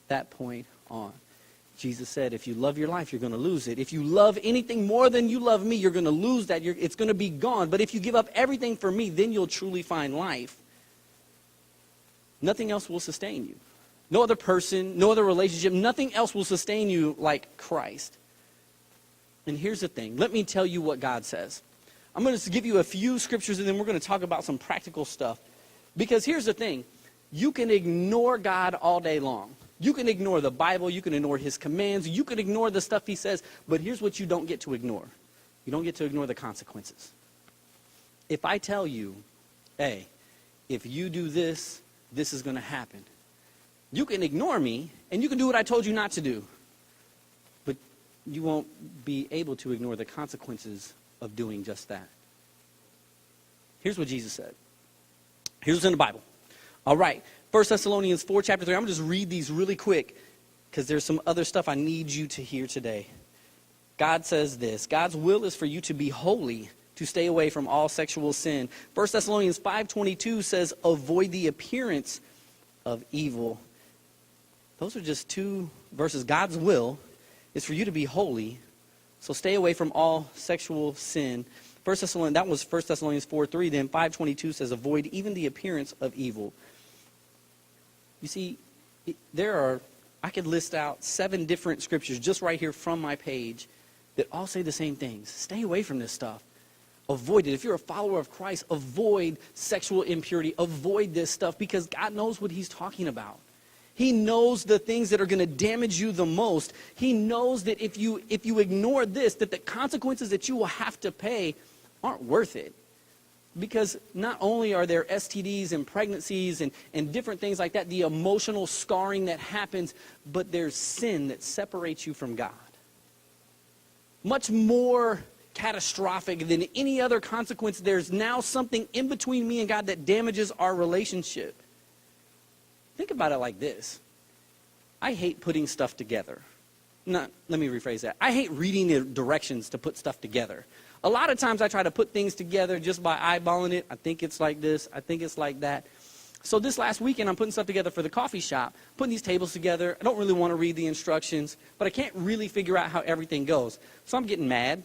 that point on. Jesus said, if you love your life, you're going to lose it. If you love anything more than you love me, you're going to lose that. It's going to be gone. But if you give up everything for me, then you'll truly find life. Nothing else will sustain you. No other person, no other relationship, nothing else will sustain you like Christ. And here's the thing. Let me tell you what God says. I'm going to give you a few scriptures, and then we're going to talk about some practical stuff. Because here's the thing. You can ignore God all day long. You can ignore the Bible. You can ignore his commands. You can ignore the stuff he says. But here's what you don't get to ignore. You don't get to ignore the consequences. If I tell you, hey, if you do this, this is going to happen. You can ignore me, and you can do what I told you not to do. But you won't be able to ignore the consequences of doing just that. Here's what Jesus said. Here's what's in the Bible. All right. 1 Thessalonians 4, chapter 3. I'm going to just read these really quick because there's some other stuff I need you to hear today. God says this. God's will is for you to be holy, to stay away from all sexual sin. 1 Thessalonians 5:22 says, avoid the appearance of evil. Those are just two verses. God's will is for you to be holy, so stay away from all sexual sin. That was 1 Thessalonians 4:3. Then 5:22 says, avoid even the appearance of evil. You see, I could list out 7 different scriptures just right here from my page that all say the same things. Stay away from this stuff. Avoid it. If you're a follower of Christ, avoid sexual impurity. Avoid this stuff because God knows what he's talking about. He knows the things that are going to damage you the most. He knows that if you ignore this, that the consequences that you will have to pay aren't worth it. Because not only are there STDs and pregnancies and different things like that, the emotional scarring that happens, but there's sin that separates you from God. Much more catastrophic than any other consequence. There's now something in between me and God that damages our relationship. Think about it like this. I hate putting stuff together. Let me rephrase that. I hate reading the directions to put stuff together. A lot of times I try to put things together just by eyeballing it. I think it's like this. I think it's like that. So this last weekend, I'm putting stuff together for the coffee shop, putting these tables together. I don't really want to read the instructions, but I can't really figure out how everything goes. So I'm getting mad,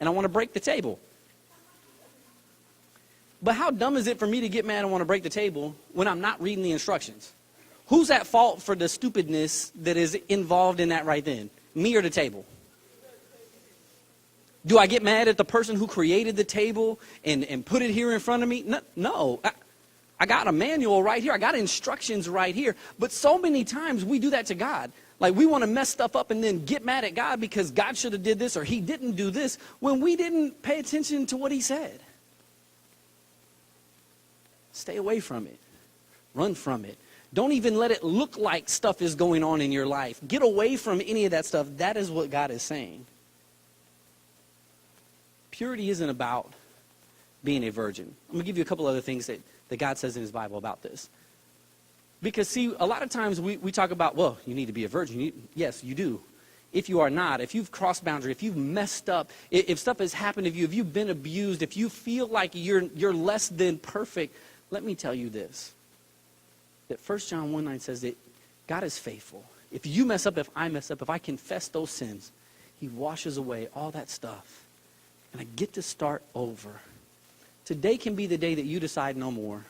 and I want to break the table. But how dumb is it for me to get mad and want to break the table when I'm not reading the instructions? Who's at fault for the stupidness that is involved in that right then? Me or the table? Do I get mad at the person who created the table and put it here in front of me? No. I got a manual right here. I got instructions right here. But so many times we do that to God. Like we want to mess stuff up and then get mad at God because God should have did this or he didn't do this when we didn't pay attention to what he said. Stay away from it. Run from it. Don't even let it look like stuff is going on in your life. Get away from any of that stuff. That is what God is saying. Purity isn't about being a virgin. I'm going to give you a couple other things that God says in his Bible about this. Because, see, a lot of times we talk about, well, you need to be a virgin. Yes, you do. If you are not, if you've crossed boundary, if you've messed up, if stuff has happened to you, if you've been abused, if you feel like you're less than perfect, let me tell you this. That 1 John 1:9 says that God is faithful. If you mess up, if I mess up, if I confess those sins, he washes away all that stuff. And I get to start over. Today can be the day that you decide no more.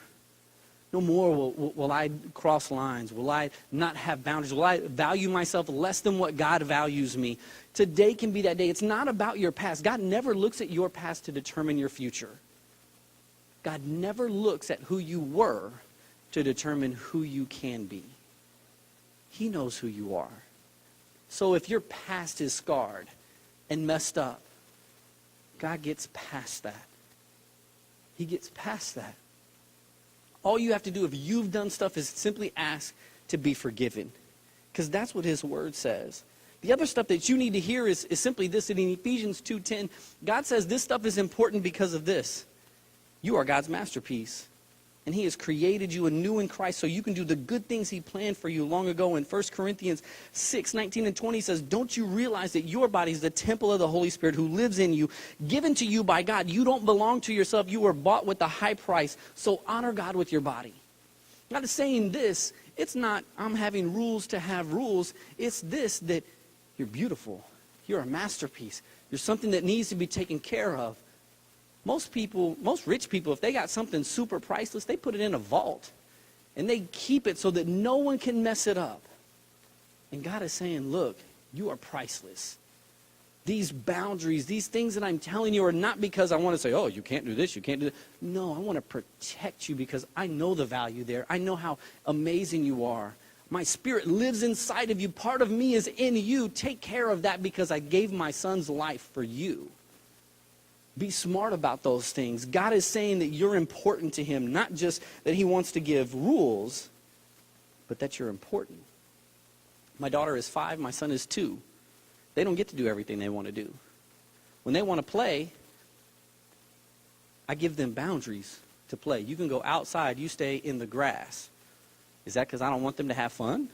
No more will I cross lines. Will I not have boundaries? Will I value myself less than what God values me? Today can be that day. It's not about your past. God never looks at your past to determine your future. God never looks at who you were to determine who you can be. He knows who you are. So if your past is scarred and messed up, God gets past that. He gets past that. All you have to do if you've done stuff is simply ask to be forgiven. Because that's what his word says. The other stuff that you need to hear is simply this. In Ephesians 2:10, God says this stuff is important because of this. You are God's masterpiece. And he has created you anew in Christ so you can do the good things he planned for you long ago. In 1 Corinthians 6:19 and 20 says, don't you realize that your body is the temple of the Holy Spirit who lives in you, given to you by God? You don't belong to yourself. You were bought with a high price. So honor God with your body. God is saying this It's not, I'm having rules to have rules. It's this, that you're beautiful. You're a masterpiece. You're something that needs to be taken care of. Most people, most rich people, if they got something super priceless, they put it in a vault. And they keep it so that no one can mess it up. And God is saying, look, you are priceless. These boundaries, these things that I'm telling you are not because I want to say, oh, you can't do this, you can't do that. No, I want to protect you because I know the value there. I know how amazing you are. My spirit lives inside of you. Part of me is in you. Take care of that because I gave my son's life for you. Be smart about those things. God is saying that you're important to him, not just that he wants to give rules, but that you're important. My daughter is 5, my son is 2. They don't get to do everything they want to do. When they want to play, I give them boundaries to play. You can go outside, you stay in the grass. Is that because I don't want them to have fun?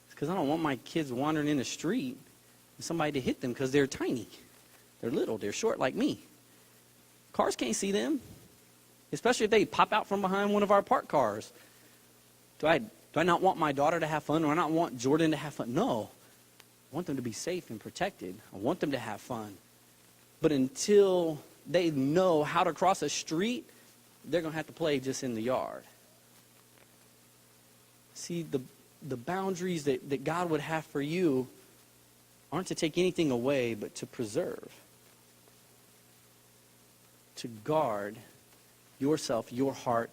It's because I don't want my kids wandering in the street and somebody to hit them because they're tiny. They're little, they're short like me. Cars can't see them, especially if they pop out from behind one of our parked cars. Do I not want my daughter to have fun? Do I not want Jordan to have fun? No. I want them to be safe and protected. I want them to have fun. But until they know how to cross a street, they're going to have to play just in the yard. See, the boundaries that God would have for you aren't to take anything away, but to preserve. To guard yourself, your heart,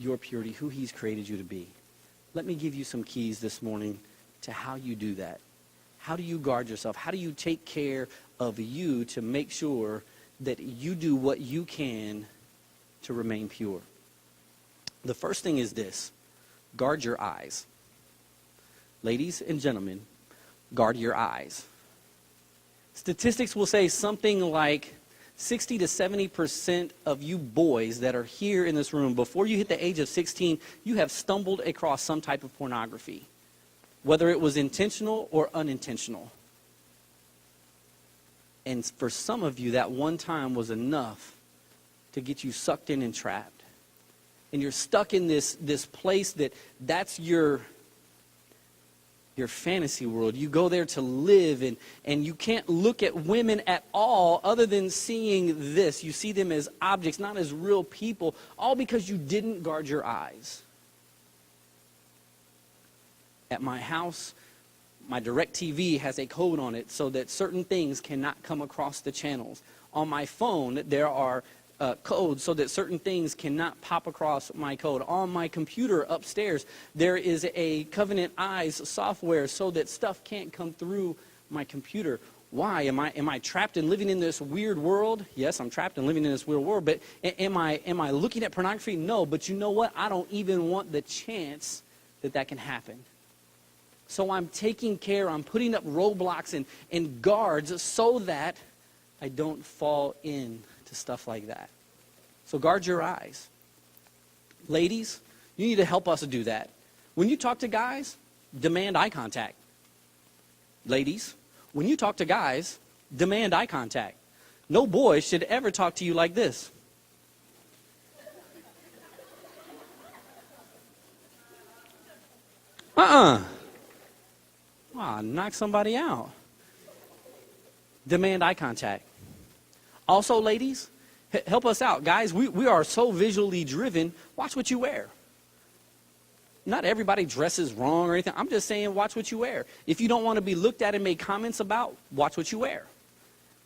your purity, who he's created you to be. Let me give you some keys this morning to how you do that. How do you guard yourself? How do you take care of you to make sure that you do what you can to remain pure? The first thing is this: guard your eyes. Ladies and gentlemen, guard your eyes. Statistics will say something like 60 to 70% of you boys that are here in this room, before you hit the age of 16, you have stumbled across some type of pornography, whether it was intentional or unintentional. And for some of you, that one time was enough to get you sucked in and trapped. And you're stuck in this place that's your fantasy world. You go there to live, and you can't look at women at all other than seeing this. You see them as objects, not as real people, all because you didn't guard your eyes. At my house, my DirecTV has a code on it so that certain things cannot come across the channels. On my phone, there are codes so that certain things cannot pop across my code. On my computer upstairs, there is a Covenant Eyes software so that stuff can't come through my computer. Why? Am I trapped and living in this weird world? Yes, I'm trapped and living in this weird world, but am I looking at pornography? No, but you know what? I don't even want the chance that can happen. So I'm taking care, I'm putting up roadblocks and guards so that I don't fall into stuff like that. So guard your eyes. Ladies, you need to help us do that. When you talk to guys, demand eye contact. Ladies, when you talk to guys, demand eye contact. No boy should ever talk to you like this. Knock somebody out. Demand eye contact. Also, ladies, help us out. Guys, we are so visually driven. Watch what you wear. Not everybody dresses wrong or anything. I'm just saying watch what you wear. If you don't want to be looked at and make comments about, watch what you wear.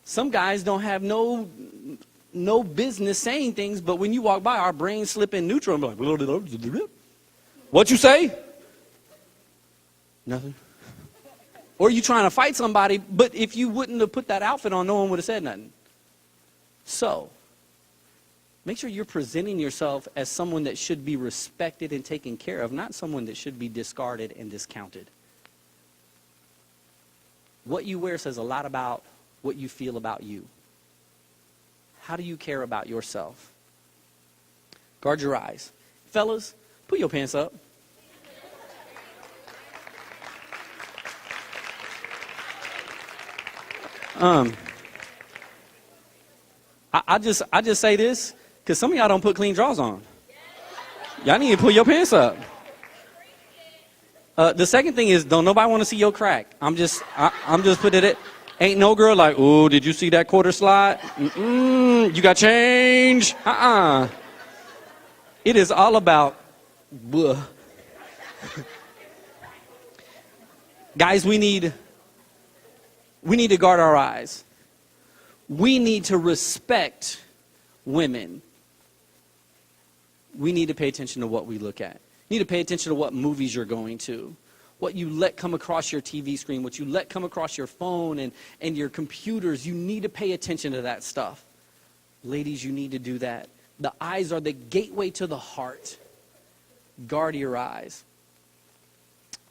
Some guys don't have no business saying things, but when you walk by, our brains slip in neutral and be like, what you say? Nothing. Or you trying to fight somebody, but if you wouldn't have put that outfit on, no one would have said nothing. So, make sure you're presenting yourself as someone that should be respected and taken care of, not someone that should be discarded and discounted. What you wear says a lot about what you feel about you. How do you care about yourself? Guard your eyes. Fellas, put your pants up. I just say this because some of y'all don't put clean drawers on. Y'all need to pull your pants up. The second thing is, don't nobody want to see your crack. I'm just putting it. Ain't no girl like, oh, did you see that quarter slide? You got change? It is all about, bleh. Guys, we need to guard our eyes. We need to respect women. We need to pay attention to what we look at. You need to pay attention to what movies you're going to, what you let come across your TV screen, what you let come across your phone and your computers. You need to pay attention to that stuff. Ladies, you need to do that. The eyes are the gateway to the heart. Guard your eyes.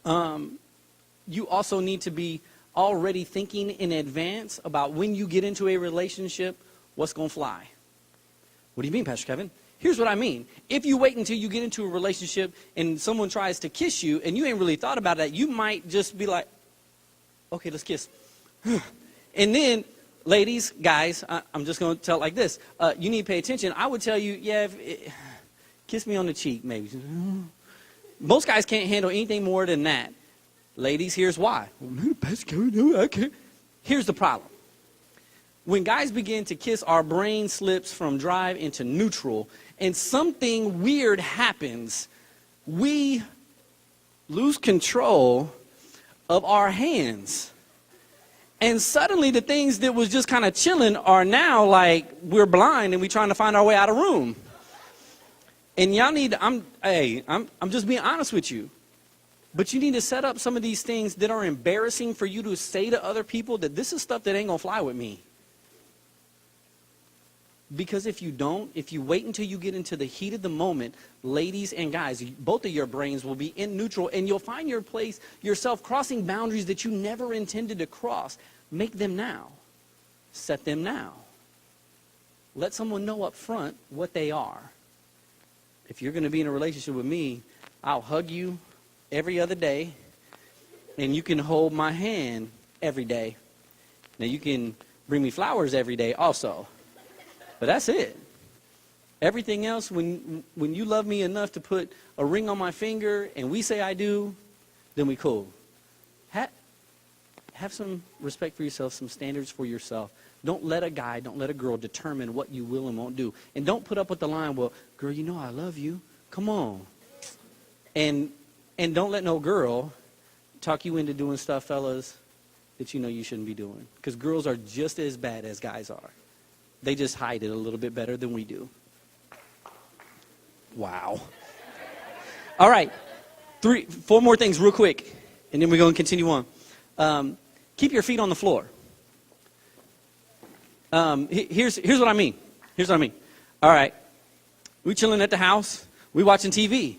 You also need to be already thinking in advance about when you get into a relationship, what's going to fly. What do you mean, Pastor Kevin? Here's what I mean. If you wait until you get into a relationship and someone tries to kiss you and you ain't really thought about that, you might just be like, okay, let's kiss. And then, ladies, guys, I'm just going to tell it like this. You need to pay attention. I would tell you, kiss me on the cheek, maybe. Most guys can't handle anything more than that. Ladies, here's why. Here's the problem. When guys begin to kiss, our brain slips from drive into neutral, and something weird happens. We lose control of our hands. And suddenly the things that was just kind of chilling are now like we're blind and we're trying to find our way out of room. And y'all need, I'm just being honest with you. But you need to set up some of these things that are embarrassing for you to say to other people that this is stuff that ain't gonna fly with me. Because if you don't, if you wait until you get into the heat of the moment, ladies and guys, both of your brains will be in neutral and you'll find yourself crossing boundaries that you never intended to cross. Make them now. Set them now. Let someone know up front what they are. If you're going to be in a relationship with me, I'll hug you every other day and you can hold my hand every day. Now you can bring me flowers every day also. But that's it. Everything else, when you love me enough to put a ring on my finger and we say I do, then we cool. Have some respect for yourself, some standards for yourself. Don't let a girl determine what you will and won't do. And don't put up with the line, well, girl, you know I love you. Come on. And don't let no girl talk you into doing stuff, fellas, that you know you shouldn't be doing. Because girls are just as bad as guys are. They just hide it a little bit better than we do. Wow. All right. 4 more things real quick, and then we're going to continue on. Keep your feet on the floor. Here's what I mean. All right. We chilling at the house. We watching TV.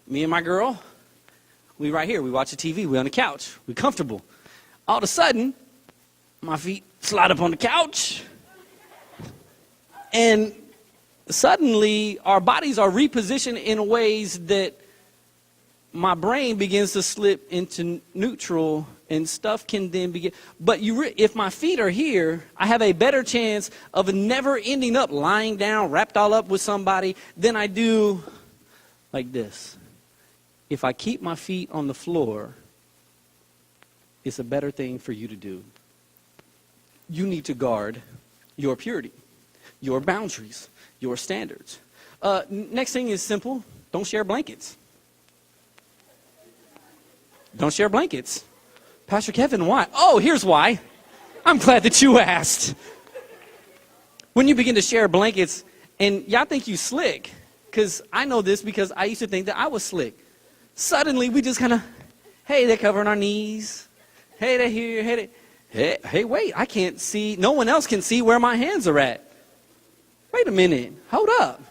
Me and my girl, we right here. We watching TV. We on the couch. We comfortable. All of a sudden, my feet slide up on the couch. And suddenly, our bodies are repositioned in ways that my brain begins to slip into neutral and stuff can then begin. But if my feet are here, I have a better chance of never ending up lying down, wrapped all up with somebody than I do like this. If I keep my feet on the floor, it's a better thing for you to do. You need to guard your purity, your boundaries, your standards. Next thing is simple. Don't share blankets. Don't share blankets. Pastor Kevin, why? Oh, here's why. I'm glad that you asked. When you begin to share blankets, and y'all think you slick, because I know this because I used to think that I was slick. Suddenly, we just kind of, hey, they're covering our knees. Hey, they're here. Hey, wait, I can't see. No one else can see where my hands are at. Wait a minute. Hold up.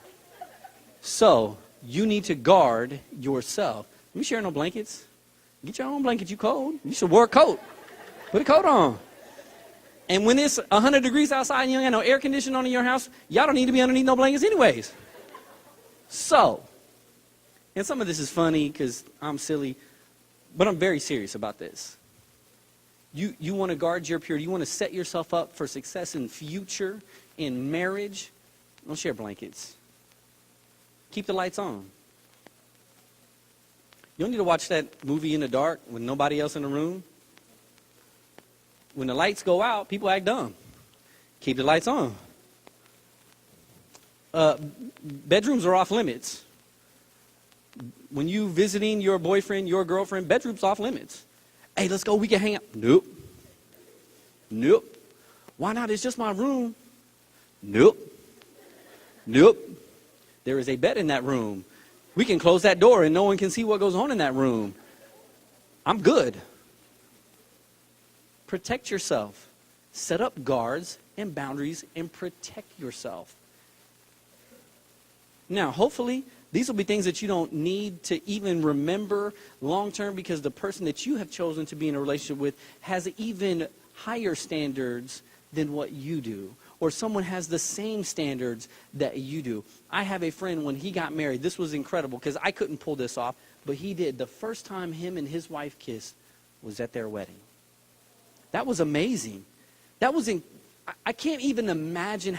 So, you need to guard yourself. Let me share no blankets. Get your own blanket. You cold. You should wear a coat. Put a coat on. And when it's 100 degrees outside and you ain't got no air conditioning on in your house, y'all don't need to be underneath no blankets anyways. So, and some of this is funny because I'm silly, but I'm very serious about this. You want to guard your purity. You want to set yourself up for success in future, in marriage. Don't share blankets. Keep the lights on. You don't need to watch that movie in the dark with nobody else in the room. When the lights go out, people act dumb. Keep the lights on. Bedrooms are off limits. When you visiting your boyfriend, your girlfriend, bedroom's off limits. Hey, let's go, we can hang out. Nope. Nope. Why not? It's just my room. Nope. Nope. There is a bed in that room. We can close that door and no one can see what goes on in that room. I'm good. Protect yourself. Set up guards and boundaries and protect yourself. Now, hopefully, these will be things that you don't need to even remember long term, because the person that you have chosen to be in a relationship with has even higher standards than what you do. Or someone has the same standards that you do. I have a friend, when he got married, this was incredible because I couldn't pull this off, but he did. The first time him and his wife kissed was at their wedding. That was amazing. I can't even imagine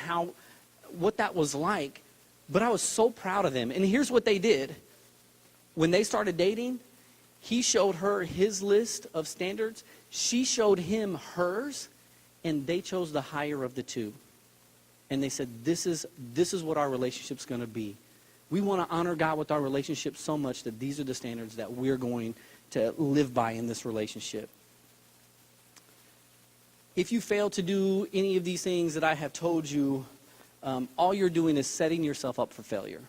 what that was like, but I was so proud of them. And here's what they did. When they started dating, he showed her his list of standards. She showed him hers, and they chose the higher of the two. And they said, this is what our relationship's going to be. We want to honor God with our relationship so much that these are the standards that we're going to live by in this relationship. If you fail to do any of these things that I have told you, all you're doing is setting yourself up for failure.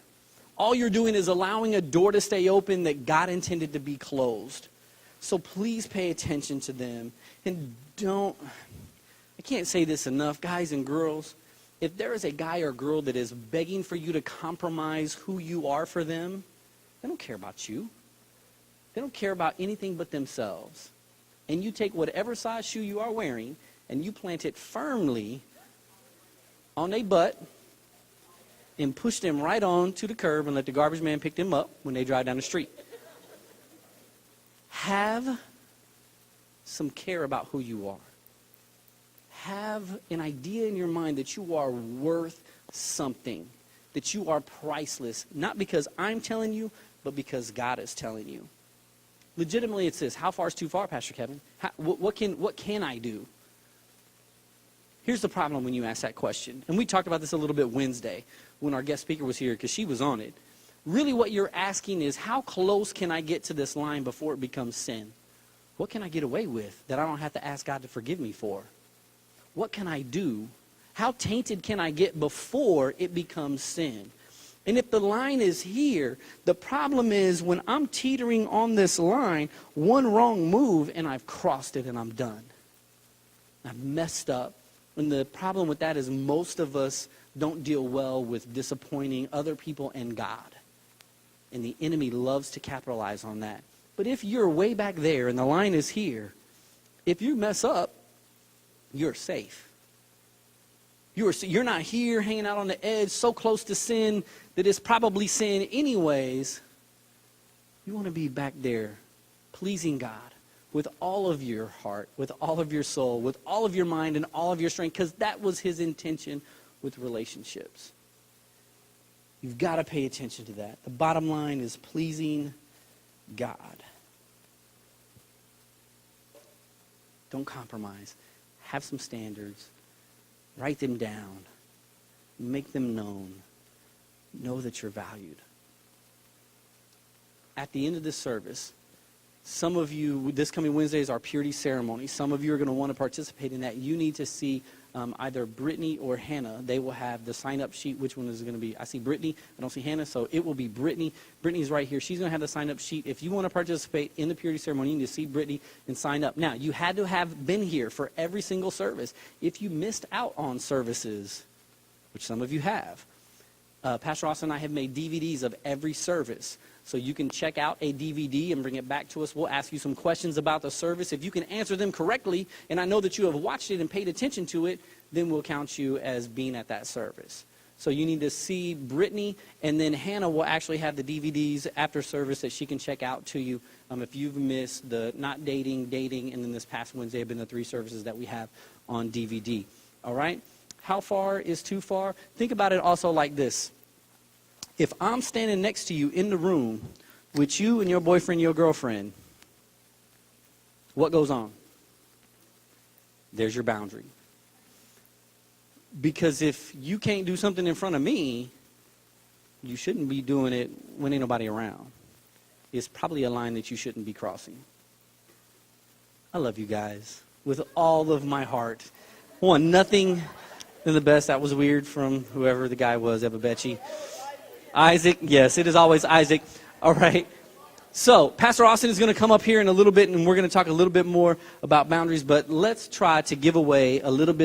All you're doing is allowing a door to stay open that God intended to be closed. So please pay attention to them. And I can't say this enough, guys and girls. If there is a guy or girl that is begging for you to compromise who you are for them, they don't care about you. They don't care about anything but themselves. And you take whatever size shoe you are wearing and you plant it firmly on their butt and push them right on to the curb and let the garbage man pick them up when they drive down the street. Have some care about who you are. Have an idea in your mind that you are worth something, that you are priceless, not because I'm telling you, but because God is telling you. Legitimately, it's this. How far is too far, Pastor Kevin? What can I do? Here's the problem when you ask that question. And we talked about this a little bit Wednesday when our guest speaker was here, because she was on it. Really what you're asking is, how close can I get to this line before it becomes sin? What can I get away with that I don't have to ask God to forgive me for? What can I do? How tainted can I get before it becomes sin? And if the line is here, the problem is when I'm teetering on this line, one wrong move and I've crossed it and I'm done. I've messed up. And the problem with that is most of us don't deal well with disappointing other people and God. And the enemy loves to capitalize on that. But if you're way back there and the line is here, if you mess up, you're safe. You're not here hanging out on the edge so close to sin that it's probably sin anyways. You want to be back there pleasing God with all of your heart, with all of your soul, with all of your mind and all of your strength, because that was his intention with relationships. You've got to pay attention to that. The bottom line is pleasing God. Don't compromise. Have some standards. Write them down. Make them known. Know that you're valued. At the end of this service, some of you, this coming Wednesday is our purity ceremony. Some of you are going to want to participate in that. You need to see either Brittany or Hannah. They will have the sign-up sheet. Which one is it going to be? I see Brittany. I don't see Hannah, so it will be Brittany. Brittany's right here. She's going to have the sign-up sheet. If you want to participate in the purity ceremony, you need to see Brittany and sign up. Now, you had to have been here for every single service. If you missed out on services, which some of you have, Pastor Austin and I have made DVDs of every service. So you can check out a DVD and bring it back to us. We'll ask you some questions about the service. If you can answer them correctly, and I know that you have watched it and paid attention to it, then we'll count you as being at that service. So you need to see Brittany, and then Hannah will actually have the DVDs after service that she can check out to you. If you've missed the not dating, and then this past Wednesday have been the 3 services that we have on DVD. All right? How far is too far? Think about it also like this. If I'm standing next to you in the room, with you and your boyfriend, your girlfriend, what goes on? There's your boundary. Because if you can't do something in front of me, you shouldn't be doing it when ain't nobody around. It's probably a line that you shouldn't be crossing. I love you guys with all of my heart. One, nothing than the best. That was weird from whoever the guy was, Ebabechi. Isaac, yes, it is always Isaac. All right. So, Pastor Austin is going to come up here in a little bit, and we're going to talk a little bit more about boundaries, but let's try to give away a little bit of